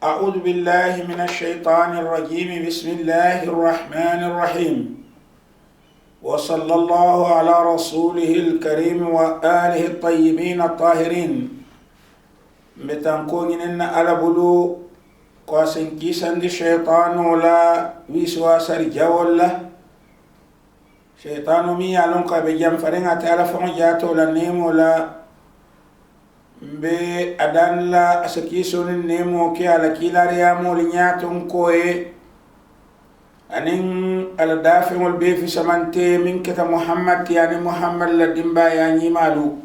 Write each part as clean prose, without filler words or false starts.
أعوذ بالله من الشيطان الرجيم. بسم الله الرحمن الرحيم. وصلى الله على رسوله الكريم وآله الطيبين الطاهرين. متنكون إن ألبلو قاسن كيسان دي شيطان ولا ويسواس رجاولا شيطان مي يالونك بجام فرنة تلفون جاتو لنيم ولا be adan la asakisonin nemo ke ala kilariya molinyatun koye anin ala dafimol be fi samante min keta muhammad yani muhammad la dimba ya nyimalu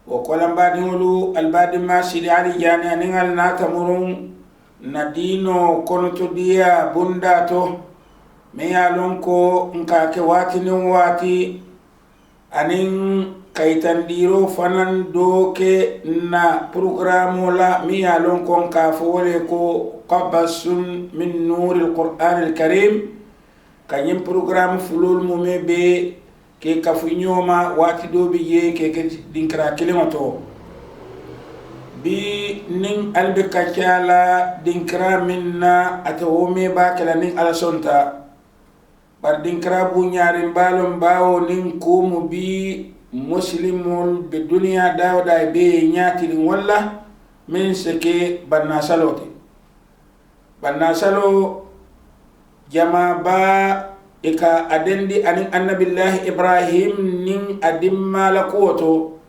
o kolamba dinulu albadi masidi ali yani anin al nata murun nadino konoto dia bunda to me yalon ko nka ke wati nin wati anin kayitandiro fanan doke na programu la mi yalon kon ka fole ko qabasun min nuril qur'anil karim kanyim programu fulul mume be ke kafunyoma wati do biye ke dinkra kilimoto bi nin albe kacala dinkra minna atawome ba kala nin alasonta bar dinkra bu nyarin balon bawo nin kumu bi muslimul be duniya dawda be nyatirin walla min seke banna salote banna salo jama ba ika adendi anin annabillahi ibrahim nin adimma lakoto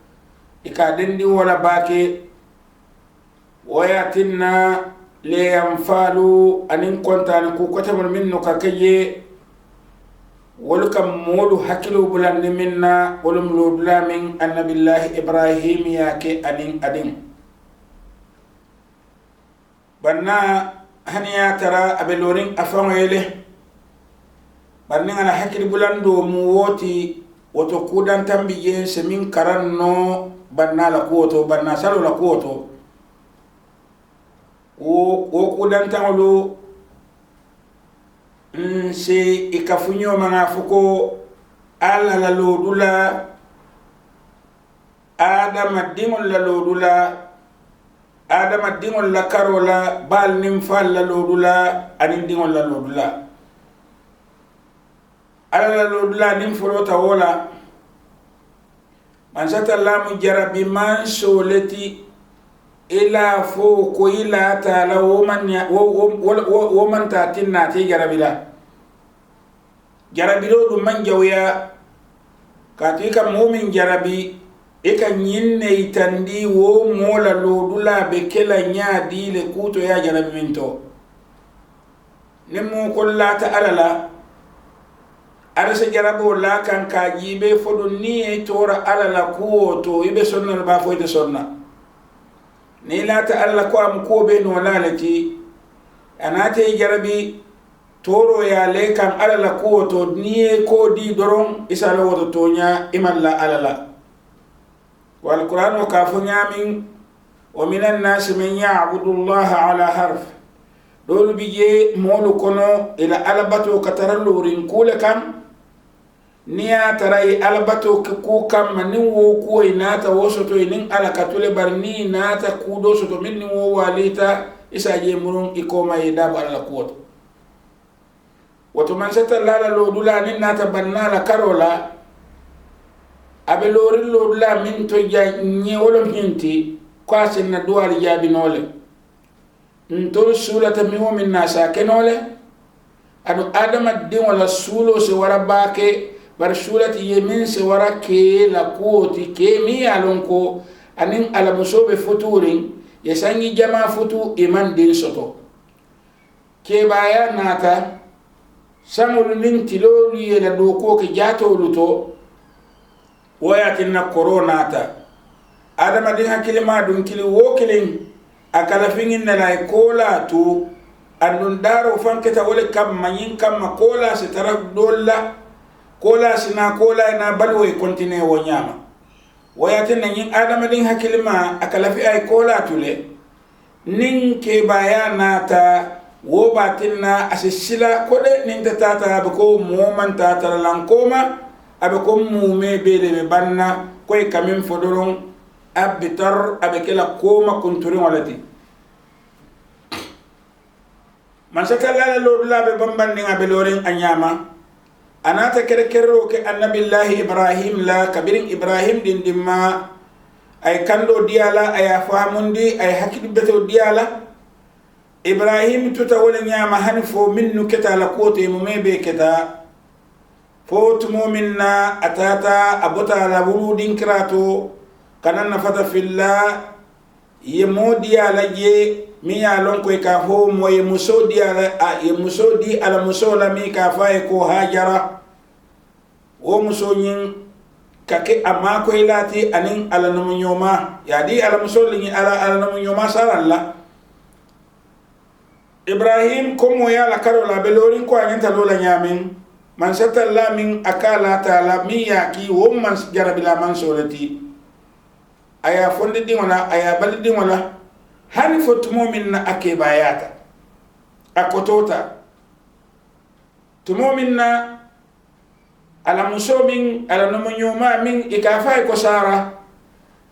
ika adendi wala bake wayatinna le yanfalu anin kontana ku kotamul minno kakaye ولكم مولو حكلو بلان منا ولم لودلا من النبي الله إبراهيم ياكي أدين بنا هنيا ترى أبلورين أفهم إليه بنا أنا حكل بلان دو موتي وتقودان تنبيين سمين كرنو بنا لقوتو بنا سالو لقوتو وقودان تنولو se ikafunyo mga fuko ala la lodula adama dingol la lodula adama dingol la karola bal nim fal la lodula anin dingol la lodula ala la lodula nim folota wola man sata lamu jarabi man soleti ila fo ko ila taala wo man ta tinna ti jarabila jarabilo dum man jawya kati kam mu'min jarabi e kan yinne itandi wo mola lodula be kela nyaadi le kuto ya jarabi minto nemu kollata alala arasa jarabo la kan ka jibe fodo ni e tora alala kuoto ibe sonna ba fo ite sonna ni lata alla ko am ko be no lalati anate jarabi toro ya le kan alala ko to ni ko di doron isala woto tonya imalla alala wal qur'an ka funya min wa minan nas man ya'budu allaha ala harf dolu biye molu kono ila alabato katarallu rin kule kam niya tarai albato ku kam manin wo ko inata wosoto inin alakatule barni nata kudo soto minni wo walita isa je murun ikoma yida bala kuoto wato man sata lala lodula nin nata banna la karola abe lorin lodula min to ja nyewolo hinti kwasin na duwal jabi nole ntol sulata mi wo min nasa kenole adu adama din wala sulo se warabake bar surati yemin se wara ke la koti ke mi alonko anin ala musobe futurin yesangi jama futu iman din soto ke baya nata samul min tiloli la doko ke jato luto wayatin na corona ta adama din hakilima dun kili wokilin akala fingin na lay kola tu andun daro fanketa wole kam mayin kam makola se tarak dolla kola sina kola ina balwe kontine wo nyama wayatin nin adama din hakilima akala fi ay kola tule nin ke bayana ta wo batinna asisila kode nin tata be ko moman tata lankoma abe ko mume bele be banna koy kamin fodoron abitar abe kala koma kunturin walati man satalla lo dula be bamban ni ngabe lorin anyama anata kere kerro ke annabillahi ibrahim la kabirin ibrahim din dimma ay kando diala ay fahamundi ay hakidu beto diala ibrahim tuta wala nyama hanfo minnu keta la kote mumebe keta fot mu'minna atata abota la wuludin krato kananna fata fillah yemodi ala je mi ya lon ko ka ho moye musodi ala ye musodi ala musola mi ka fay ko hajara o musonyin kake amma ko ilati anin ala no nyoma ya di ala musoli ala no nyoma saralla ibrahim ko mo ya la karola belorin ko anyanta lola nyamin man satalla min akala taala mi ya ki wo man jarabila man solati aya fonde dingola aya baldi dingola hani fot mu'min na akebayata akotota tumomin na ala musomin ala no nyoma min ikafa ko sara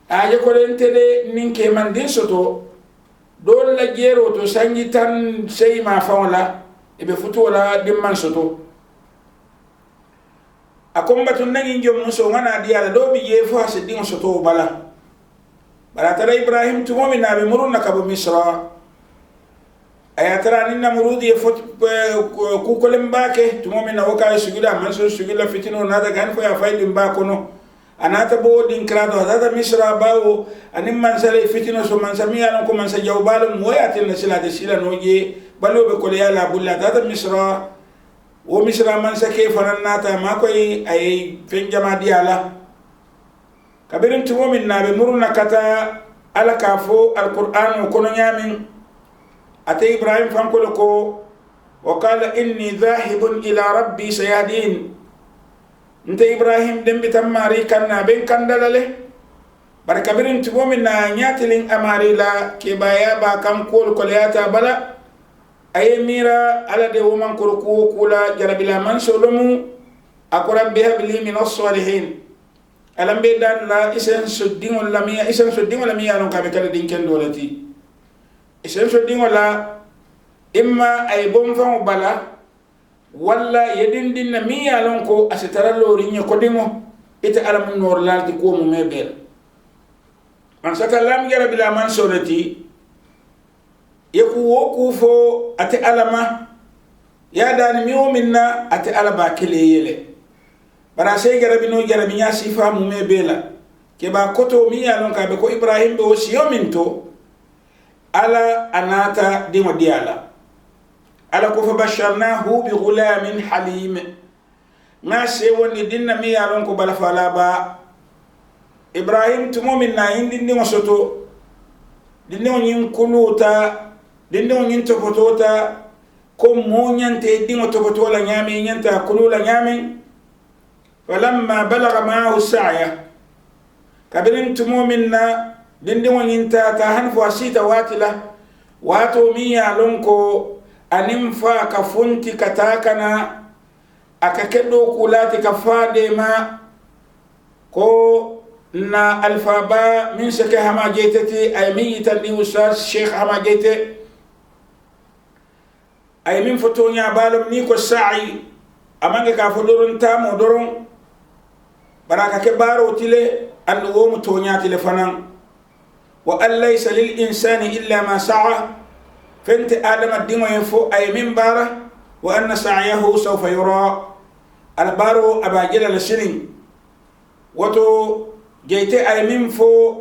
aje ko lentede ninke man din soto dol la jero to sangi tan sey ma fawla ibe futola dimman soto akomba tun nagi jom muso ngana diala do bi je fo ase dingo soto bala tara ibrahim tumomi na be muruna kabo misra ayatara ninna murudi fot ku kolem bake tumomi na waka sugida man so sugila fitino na daga han fo ya faydin ba kono anata bo din krado hada misra bawo anim man sale fitino so man samiya non ko man sa jawbalo moyatin na sila de sila noje balo be ko ya la bulla hada misra wo misra man sa ke fanannata makoy ay fen jama diala kabirin tumomin na be muruna kata ala kafo alquran kono nyamin ate ibrahim fankolo ko wa qala inni dhahibun ila rabbi sayadin nte ibrahim dembi tamari kanna ben kandalale bar kabirin tumomin na nyatilin amari la ke baya ba kan kol kolyata bala ay mira ala de woman ko kula jarabila man solomu akura biha bil min as-salihin alambe dan la isen suddingol lamia non kabe kala dinken dolati isen suddingol la imma ay bom fam bala walla yedindin na mi yalon ko asitara lori nya ko dimo ita alam nor lalti ko mo mebel man saka lam yara bila man sorati yeku woku fo ate alama ya dan mi o minna ate alaba kele yele bara sey garabi no garabi nya sifa mu mebela ke ba koto mi yalon ka be ko ibrahim be o siyo minto ala anata dimo diala ala ko fa basharnahu bi ghulamin halim ma se woni dinna mi yalon ko bala fala ba ibrahim tumo min na indi ndi soto dinne woni kuluta dinne woni topotota ko mo nyante dingo topotola nyami nyanta kulula nyami falamma balagha ma'ahu sa'ya kabirin tumo min na dinne woni ta hanfu asita watila wato mi yalon ko animfa ka funti katakana akakedo kulati kafade ma ko na alfaba min shake hama jetati ay min tandi ustaz sheikh hama jete ay min fotonya balum ni ko sa'i amanga ka fodorun tamo doron baraka ke baro tile andu wo mutonya tile fanan wa an laysa lil insani illa ma sa'a فانت آدم الدين وينفو أي من بارة وأن سعيه سوف يرى البارو أباجل لسنين وتو جيت أي من فو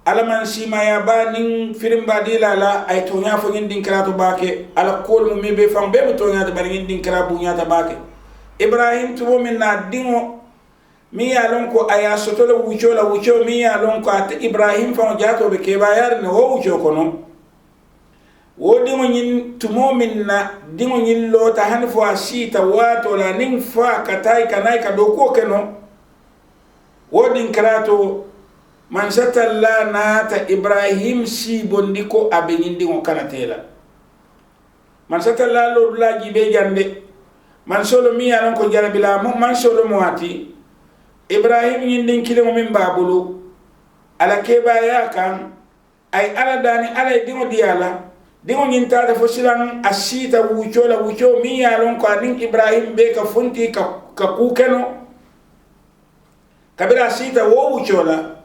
ألمان سيما يابانين فرم باديلا لا أي تونيا فنين دين كراتو باكي على كل ممي بفن بيب تونيا تبارين دين كرابو نيا تباكي إبراهيم تبو من الدين ميا لونكو أيا سطول وچو ميا لونكو أت إبراهيم فن جاتو بكيبايار نهو وچو كنو wodi nyin tumo minna dingo nyin lo ta hanfo asita wato la ning fa katai kanai ka doko keno wodi krato man satalla na ta ibrahim si bondiko abenin dingo kanatela man satalla lo la gibe jande man solo mi anon ko jarabila man solo moati ibrahim nyin din kilimo min babulu ala keba ya kan ay ala dani ala dingo diala dingo nyinta da fosilan asita wucho la wucho mi ya lon ko anin Ibrahim be ka funti ka kukeno kabira asita wo wucho la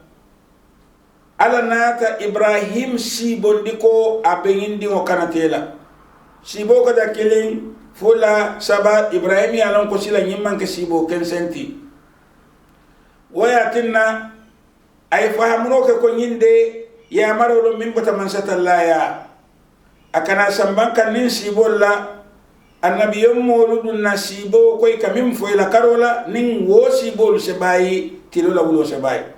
ala nata Ibrahim si bondiko abenin dingo kanatela sibo ko da kilin fula saba Ibrahim ya lon ko sila nyimman ke sibo ken senti waya tinna ay fahamno ke ko nyinde ya marolo min bata man satallaya akana samban kan nin sibo la annabi yomoludun nasibo koy kamim foy la karola nin wo sibo se bayi tilo la wulo se bayi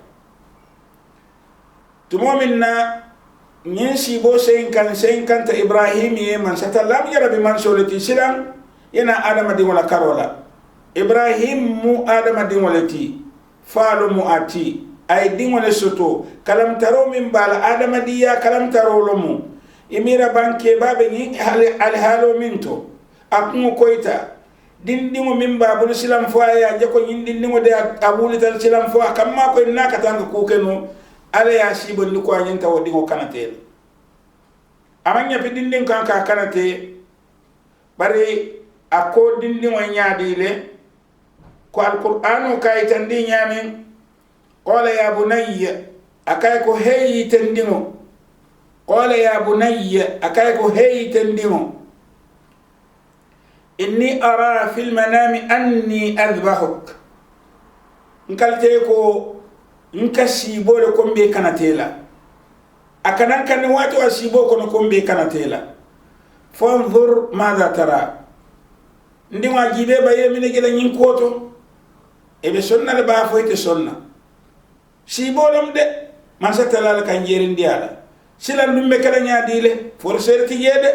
tumomin na nin sibo sen kan ta Ibrahim ye man satallam ya rabbi man solati silam yana adama di wala karola Ibrahim mu adama di walati falu mu ati ay di wala soto kalam taro min bala adama di ya kalam taro lomu imira banke babe ni halo minto akmu koita dindingo min babul silam fo ya jako dindingo de abuli tal silam fo kamma ko naka tanga ko keno ala ya sibo ni ko nyanta wodingo kanate amanya fi dindin kan ka kanate bari ako dindingo nyaadile ko alqur'anu kaytandi nyamin qala ya bunayya akay ko heyi tandingo قال يا بني أكايكو هي تندمو إني أرى في المنام أني أذبحك نكالتيكو نكسيبو لكم بي كانتيلا أكنان كان واتو أسيبو كنكم بي كانتيلا فانظر ماذا ترى ndima jibe baye mine gela nyin koto e be sonna le ba foyte sonna sibolom de man satala kan jerin diala silan dum be kala nyaadile for serti yede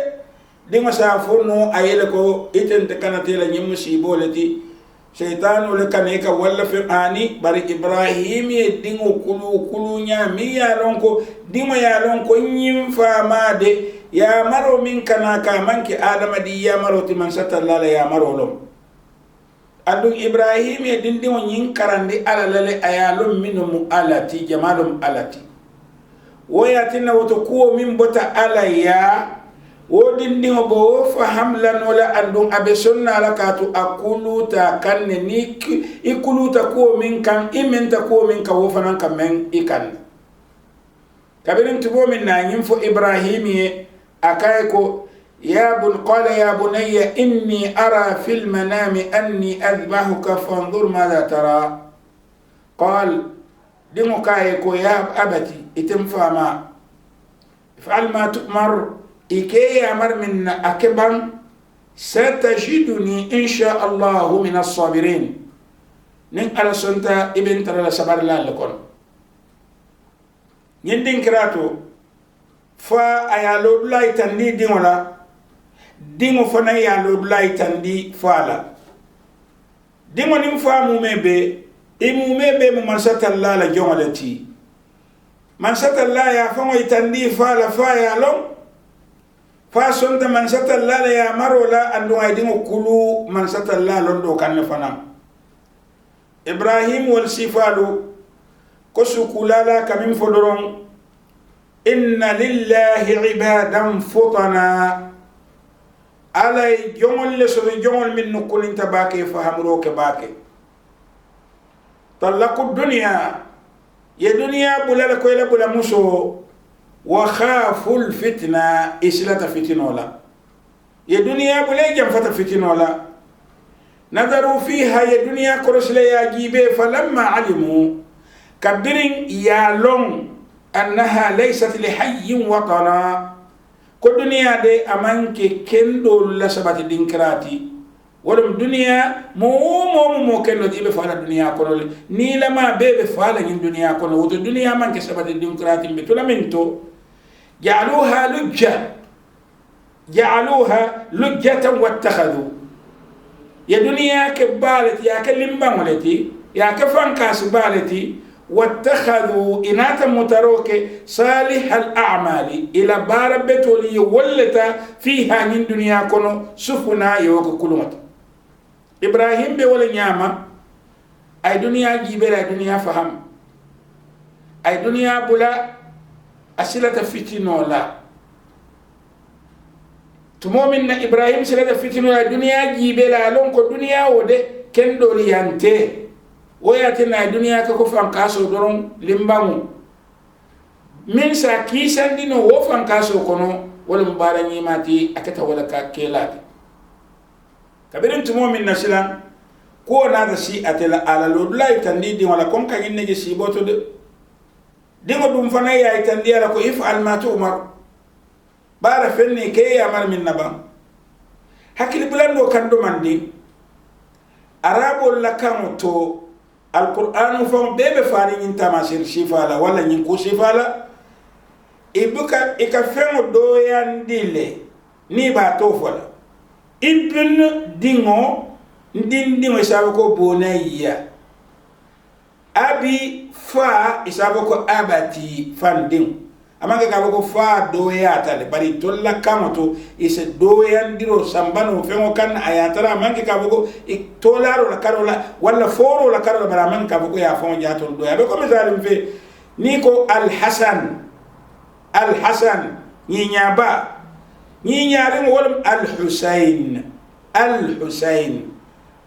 dinga sa fonno ayele ko itente kanatela nyim sibolati shaytanu le kaneka walla fi ani bari Ibrahim e dingo kulu nya mi ya lonko dimo ya lonko nyim famade ya maro min kana ka manki adama di ya maro ti man satalla ya maro lom adu Ibrahim e dindimo nyin karandi alalale ayalum minum alati jamalum alati woyatina woto kuwo min bota alaya wodindingo bo faham lanola andum abe sonna la katu akuluta kanne ni ikuluta kuwo min kan imenta kuwo min ka wo fanan kan men ikan kabirin tubo min na nyimfo Ibrahim ye akay ko ya bun qala ya bunayya inni ara fil manami anni adbahuka fanzur madha tara qal dimo kaye ko ya abati itim fama if'al ma tu'mar ike amar min akban satajiduni insha Allah min as-sabirin nin ala sonta ibn tara sabar la lakon nyindin krato fa ayalo lay tandi dingola dingo fana yalo lay tandi fala dingo nim famu mebe imu mebe mu mansatalla la jongolati mansatalla ya fango itandi fala fa ya long fa sonda mansatalla la ya marola andu ay dingo kulu mansatalla londo kan fana Ibrahim wal sifalu ko sukulala kamim fodoron inna lillahi ibadan futana alay jongol le so jongol min nukulin tabake fahamro ke bake طلقوا الدنيا يا دنيا بولا كويلا بولا مسو وخافوا الفتنة إسلة فتنولا يا دنيا بولا جنفة فتنولا نظروا فيها يا دنيا كرسل يا جيبه فلما علموا كبرين يا لون أنها ليست لحي وطنا كل دنيا دي أمانك كندو لسبات الدنكراتي ولم دنيا مو كنو دي بفعل الدنيا كله ني لما بفعل الدنيا كله وتو الدنيا من كسبت الديمقراطيه بتولمنتو جعلوها لجة واتخذوا يا دنيا كبالتي يا كلمبانولتي يا كفانكاس بالتي واتخذوا إناتا متروك صالح الأعمال إلى باربتولي ولتا فيها من دنيا كنو سفنا يوك كلمت إبراهيم بولا نياما أي دنيا جيبلا أي دنيا فهم أي دنيا بلا أسئلة فتنة لا tumomin na ibrahim sila da fitinu ya duniya jibe la lon ko duniya wode kendo liyante woyati na duniya ka ko fan kaso doron limbangu min sa kisandi no wo fan kaso kono wala mubaranyi mati akata wala ka kelati kabirin tumomin na silan ko na da si atela ala lodula itandi di wala kon ka ginne ji siboto de dingo dum fana ya itandi ala ko ifal ma tu umar bara fenni ke ya mar min naba hakili bulando kando mandi arabo la kamoto alquran fam bebe fari nyin tamasir sifala wala nyin ko sifala ibuka ikafengo doyandile ni ba to fola ibn dingo ndingo isabu ko bonayya abi fa isabu ko abati fanding amanga ka ko fa doya tale bari tolla kamoto ise doyandiro sambano fengo kan ayatara amanga ka ko tolaro la karola wala foro la karola bara amanga ka ko ya fon ja to doya be ko misalim fe ni ko al hasan ni nyaba ni nyaari wol al husayn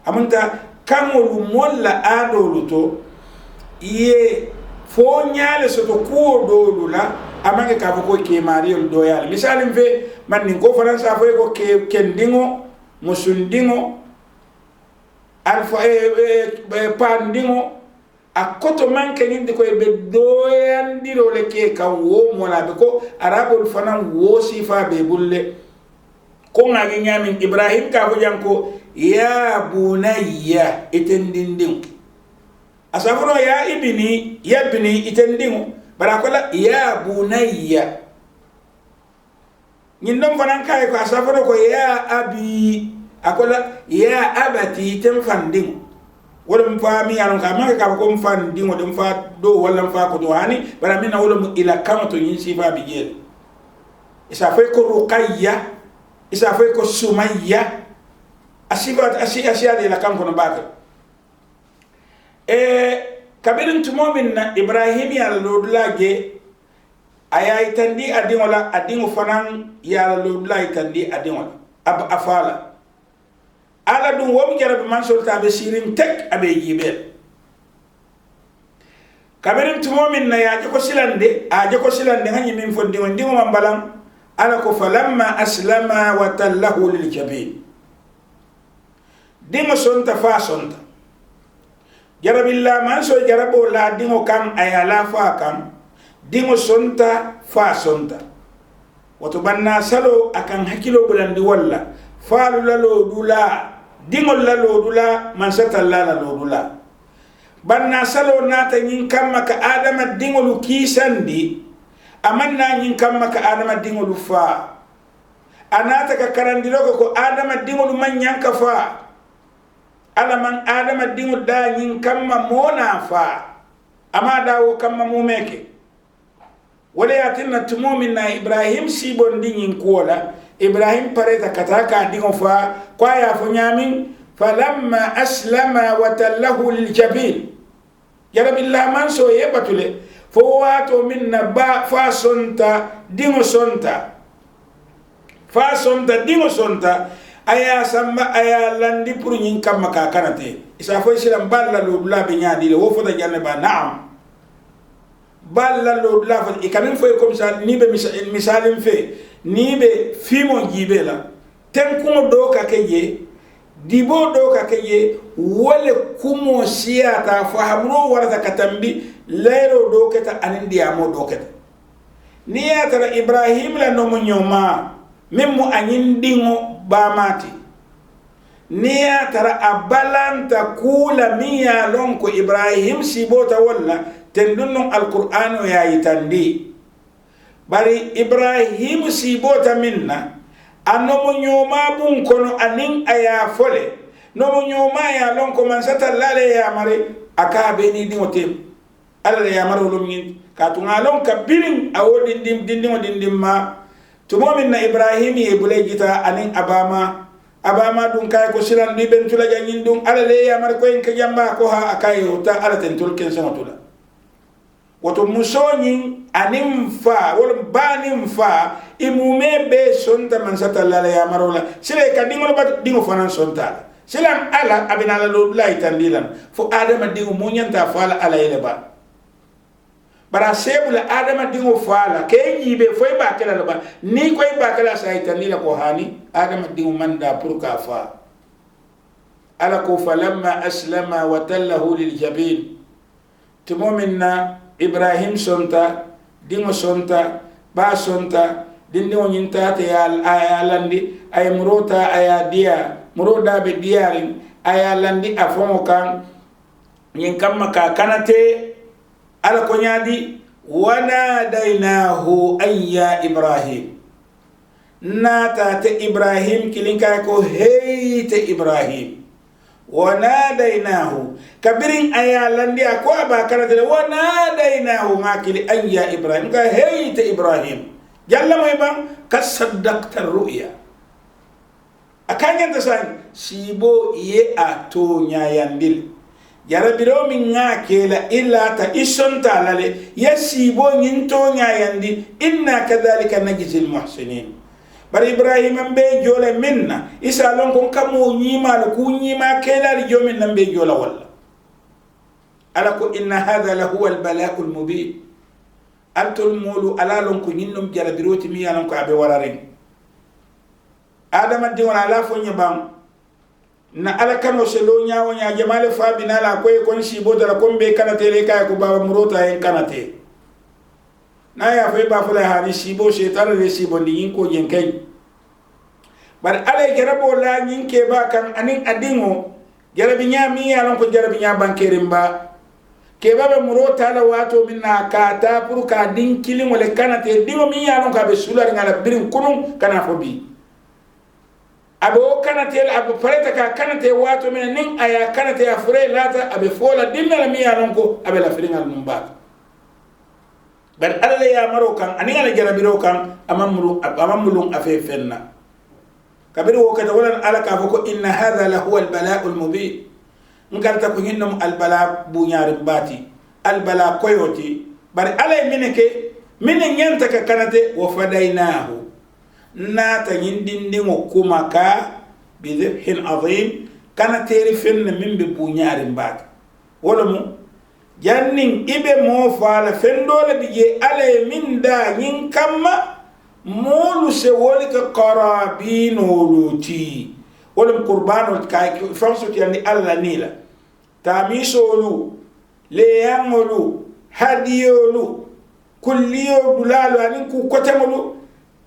amunta kamolu molla adolu to ye fo nyaale soto ko dolu la amanga ka ko ke mariol doyal misalim fe man ni ko faransa fo ko ke kendingo musundingo alfa pandingo akoto manke nindi ko be doyandiro le ke ka wo mola be ko arabul fanan wo sifa be bulle ko ngagi nyamin ibrahim ka ko janko ya bunayya itendindin asafuro ya ibni itendin barakola ya bunayya nyindom fanan kay ko asafuro ko ya abi akola ya abati temfandin wala mfami yaron ka maka ka ko mfandin wala mfa do wala mfa ko do hani bara mina wala ila kamato yin sifa bigel isa fay ko ruqayya isa fay ko sumayya asibat asiya de la kan kono baka kabirin tumomin na ibrahim ya lodulage aya itandi adingola adingo fanan ya lodula itandi adingola afala ala dum womi jarabe man solta be sirin tek abe yibel kabirin tumomin na ya ko silande hanyi min fondi won dingo mambalam ala ko falamma aslama wa tallahu lil jabin dingo sonta fa sonta jarabilla man so jarabo la dingo kam ayala fa kam dingo sonta fa sonta wato banna salo akan hakilo bulandi walla falu lalo dula dingo lalo dula man satalla lalo dula banna salo nata nyin kamma ka adama dingo lu kisandi amanna nyin kamma ka adama dingo lu fa anata ka karandiro ko adama dingo lu man nyanka fa alaman adama dingu da nyin kamma mona fa ama dawo kamma mumeke wala yatinna tumomin na ibrahim sibon dinyin kola ibrahim pareta kataka dingo fa kwa ya funyamin falamma aslama wa tallahu liljabin yarabillah man so yebatule fo wato minna ba fa sonta dingo sonta aya samba aya landi pour nyin kamma ka kanate isa fo silam balla lo dula be nyaadi le wo fota janne ba naam balla lo dula fa ikamin fo comme ça ni be misalim fe ni be fimo jibe la tem kumo do ka keye dibo do ka keye wole kumo siata fa hamro warata katambi lero do keta anindi amo do keta ni ya tara ibrahim la no mo nyoma memmo anyindingo bamati niya tara abalanta kula miya lonko ibrahim sibota walla tendunno alqur'ano ya yitandi bari ibrahim sibota minna anomo nyoma bun kono anin aya fole nomo nyoma ya lonko man satallale ya mare aka beni dimotem alla ya maro lumin katunga lon kabirin awodi dindim ma tumomin na ibrahim ye bulejita anin abama dun kay ko silan ni ben tula janyin dun ala le ya mar ko en ka jamba ko ha akay ta ala ten tul ken sama tula woto musonyin anim fa wala banim fa imume be sonta man satalla ya marola sile ka dingol ba dingo fanan sonta silam ala abinala lo lay tandilan fo adama dingo munyanta fala ala ile ba bara sebula adama dingo fala ke yibe foy ba kala ba ni koy ba kala saytan ni la ko hani adama dingo manda pour ka fa ala ko falamma aslama wa tallahu lil jabin tumominna ibrahim sonta dingo sonta ba sonta dingo nyinta te ayalandi ay murota aya dia muroda be diarin ayalandi afomo kan nyin kamma ka kanate ala ko nyaadi wana dainahu ayya ibrahim nata te ibrahim kilinka ko heyte ibrahim wana dainahu kabirin ayalandi ako aba kanate wana dainahu makili ayya ibrahim ka heyte ibrahim jalla moy bang kasaddaqta ru'ya akanya tasan sibo ye ato nyayandil jarabiro min ngakela illa ta isonta lale yasibo nyinto nyayandi inna kadhalika najzil muhsinin bari ibrahim be jola minna isa lon kon kamo nyima ku nyima kela ri jomin nambe jola walla ala ko inna hadha lahu al bala'ul mubin antul mulu ala lon ko nyinnum jarabiroti mi yalan ko abe wararen adama di wala la fo nyabam na ala kano selo nyaawo nya jamale fa binala ko e kon sibo dara kombe kanate le kay ko baba murota en kanate na ya fe ba fula hani sibo shetar le sibo ndi yin ko jen kay bar ala jarabo la nyin ke ba kan anin adingo jarabi nya mi ya lon ko jarabi nya bankerim ba ke baba murota la wato minna kata pour ka din kilin wala kanate dingo mi ya lon ka be sular ngala birin kunun kana fo bi abo kanate abo pareta ka kanate wato min nin aya kanate ya fure lata abe fola dinna la mi yanon ko abe la firingal numba bar alla ya maro kan ani ala jarabiro kan amamulun afe fenna kabiru wo kata wala ala ka foko inna hadha la huwa al bala'ul mubin ngarta ko hinnum al bala bu nyaari bati al bala koyoti bar ala mineke minen nyanta ka kanate wa fadainahu nata yindindingo kuma ka bidhibhin azim kana teri fenna min be buñaari mbaaka wala mu jannin ibe mo faala fendole bije ale min da nyin kamma molu se woli ka qarabinolu ti wala qurbanul kay fansu ti andi alla nila tamisolu leyangolu hadiyolu kulliyo dulalu anin ku kotemolu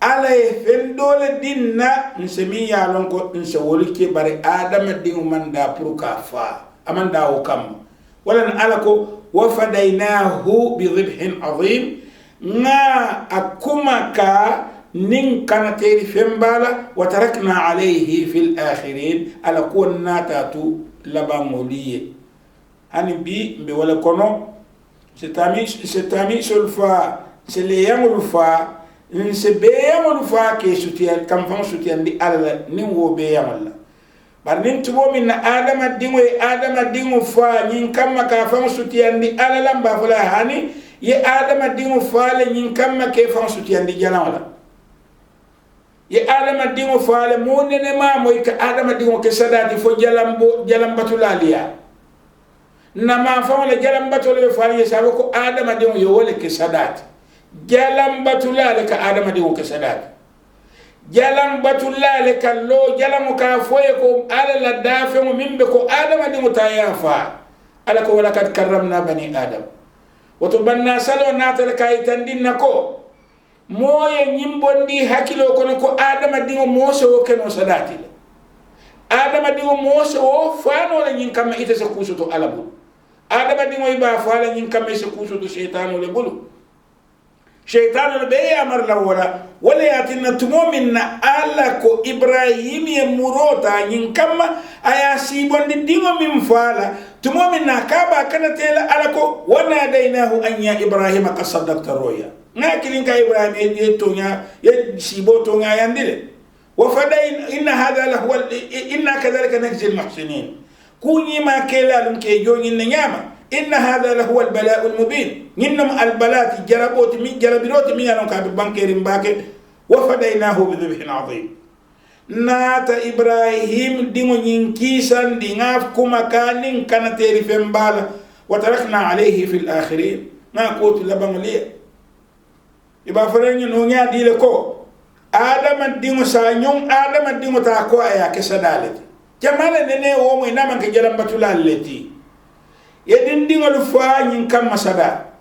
ala fendole dinna nsemi ya lon ko nse wolike bare adama dingu manda pour ka fa amanda o kam wala ala ko wa fadainahu bi dhibhin azim nga akuma ka nin kanateri fembala wa tarakna alayhi fil akhirin ala kunna tatu labamoliye hani bi mbe wala kono setami sulfa sele yamul fa nse beyamol fa ke sutiya kam fam sutiya ndi alla nin wo beyamol la bar nin tubo min na adama dingo fa nin kamma ka fam sutiya ndi alla lamba fala hani ye adama dingo fa le nin kamma ke fam sutiya ndi jalawala ye adama dingo fa le mo nene ma moy ka adama dingo ke sadati fo jalambatulaliya na ma fa wala jalambatule fa ye sabo ko adama dingo yo wala ke sadati jalam batulale ka adama di ko sadat jalam batulale ka lo jalam ka foye ko ala la dafe mo mimbe ko adama di mutayafa ala ko wala kad karramna bani adam wato banna salo natal kay tandinna ko moye nyimbondi hakilo kono ko adama di mo so keno sadati adama di mo so fano la nyin kam ite sa kusuto alabu adama di mo iba fala nyin kam sa kusuto shaytanu le bulu shaytanu be amar la wala yatina tumomina ala ko ibrahim ye murota nyin kama aya sibondi dingo min fala tumomina kaba kana tela ala ko wana dainahu an ya ibrahim qad saddaqta ruya nakilin ka ibrahim ye tonya ye sibo tonya yandile wa fadain inna hadha la huwa inna kadhalika najzi al muhsinin kunyi ma kela lum ke joni nyama إن هذا لهو البلاء المبين ننم البلاء جربوت من جربروت من ينون كاب بانكير باكي وفديناه بذبح عظيم نات إبراهيم ديمو ينكيسا ديناف كما كان كان تيرفن بالا وتركنا عليه في الآخرين ما قوت لبن ليه يبقى فرني نونيا دي لكو آدم ديمو سانيون آدم ديمو تاكو أيا كسدالتي جمال نene wo mo ina man ke jalam batula leti yedin dingol fañin kam masada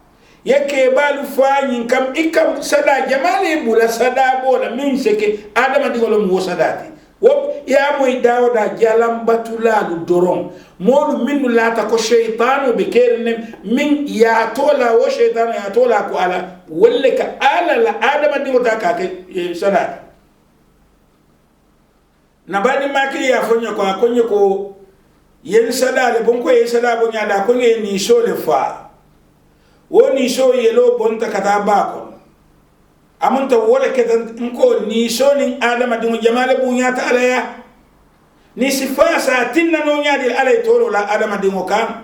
yake balu fañin kam ikam sada jamale bula sada bola min seke adama dingol mo sadati wo ya moy dawda jalam batula lu doron molu min lata ko shaytanu be kerne min ya tola wo shaytanu ya tola ko ala wolle ka ala la adama dingol ta ka ke sadati nabani makiri ya fonyo ko akonyo ko yen sadale bonko yen sadabo nyada ko nge ni so le fa woni so yelo bonta kata bako amunta wala ketan nko ni so nin adama dingo jamale bu nyata ala ya ni sifa sa tinna no nyadi ala tolo la adama dingo kam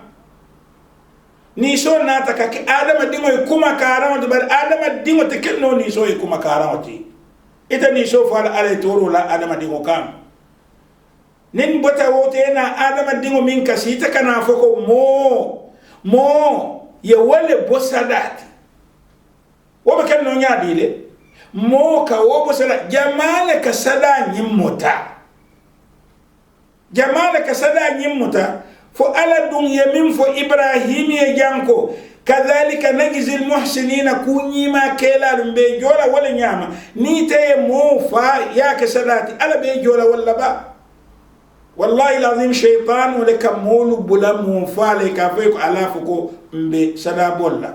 ni so nata ka adama dingo kuma karamo de bar adama dingo te kenno ni so kuma karamo ti ita ni so fa ala tolo la adama dingo kam nin bota wote na adama dingo min kasita kana foko mo ye wale bosadat wo be kan no nyaadi le mo ka wo bosada jamale ka sada nyimuta jamale ka sada nyimuta fo ala dun yemin fo ibrahim ye janko kadhalika najzil muhsinina kunyima kela be jola wala nyama ni te mo fa ya ka sadati ala be jola wala ba والله العظيم شيطان ولك مول بلا منفعل كافيك على فكو مبي سدا بولا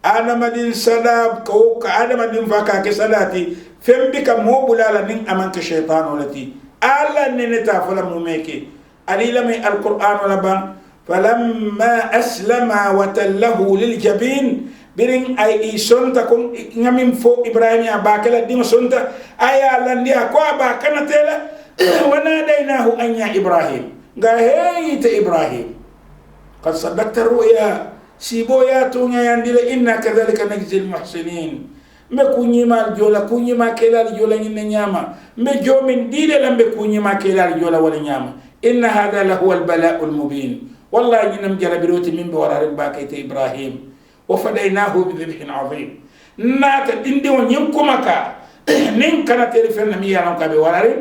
انا مدين سدا كو انا مدين فاكا كسداتي فم بك مو بلا لنين امانك شيطان ولتي الا ننتا فلا موميكي علي لمي القران ولا بان فلما اسلم وتله للجبين biring ay sonta kon ngamin fo ibrahim ya bakala dimo sonta aya landia ko ba kana tela وناديناه أن يا إبراهيم قال هيت إبراهيم قد صدقت الرؤيا سيبو يا تونيا يندل إنا كذلك نجزي المحسنين مكوني ما الجولا كوني ما كلا الجولا نياما مجو من ديل لم بكوني ما كلا الجولا ولا نياما إن هذا لهو البلاء المبين والله إنم جربروت من بورا رباكيت إبراهيم وفديناه بذبح عظيم نات دندي ونيمكمكا نين كانت تلفن ميانا كبي وراري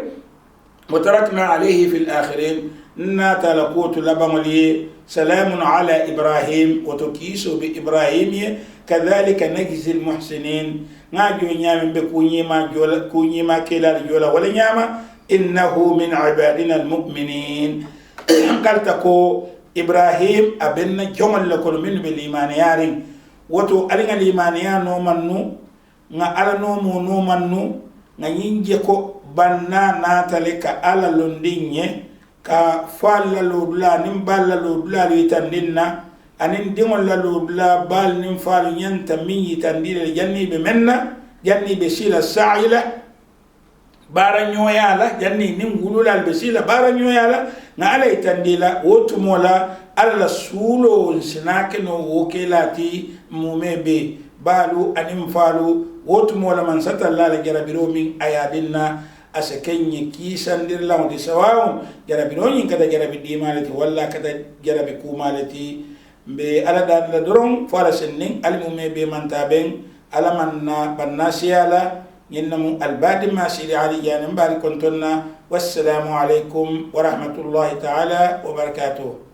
وتركنا عليه في الآخرين ناتا لقوت لبملي سلام على إبراهيم وتكيسو بإبراهيم كذلك نجزي المحسنين ناجو نيام بكوني ما جولا كوني ما كلا جولا ولا نياما إنه من عبادنا المؤمنين قالتكو إبراهيم أبن جمل لكل من بالإيمان يارين وتو ألين الإيمان يا نومنو نا ألا نومو نومنو نا ينجيكو banna natale ka ala londinye ka falla lodula nim balla lodula yitandinna anin dingol la lodula bal nim falu nyanta min yitandile janni be menna janni be sila sa'ila bara nyoyala janni nim gulula be sila bara nyoyala na ala yitandila wotumola alla sulo sinake no wokelati mumebe balu anim falu wotumola man satalla la jarabiro min ayadinna asakenye kisandir lawo de sawaw jarabi noni kada jarabi dimalati walla kada jarabi kumalati be ala dan la doron fara senning alimume be mantaben ala manna bannasiyala yinnamu albadi ma sili ali janan bari kontonna wassalamu alaikum wa rahmatullahi ta'ala wa barakatuh.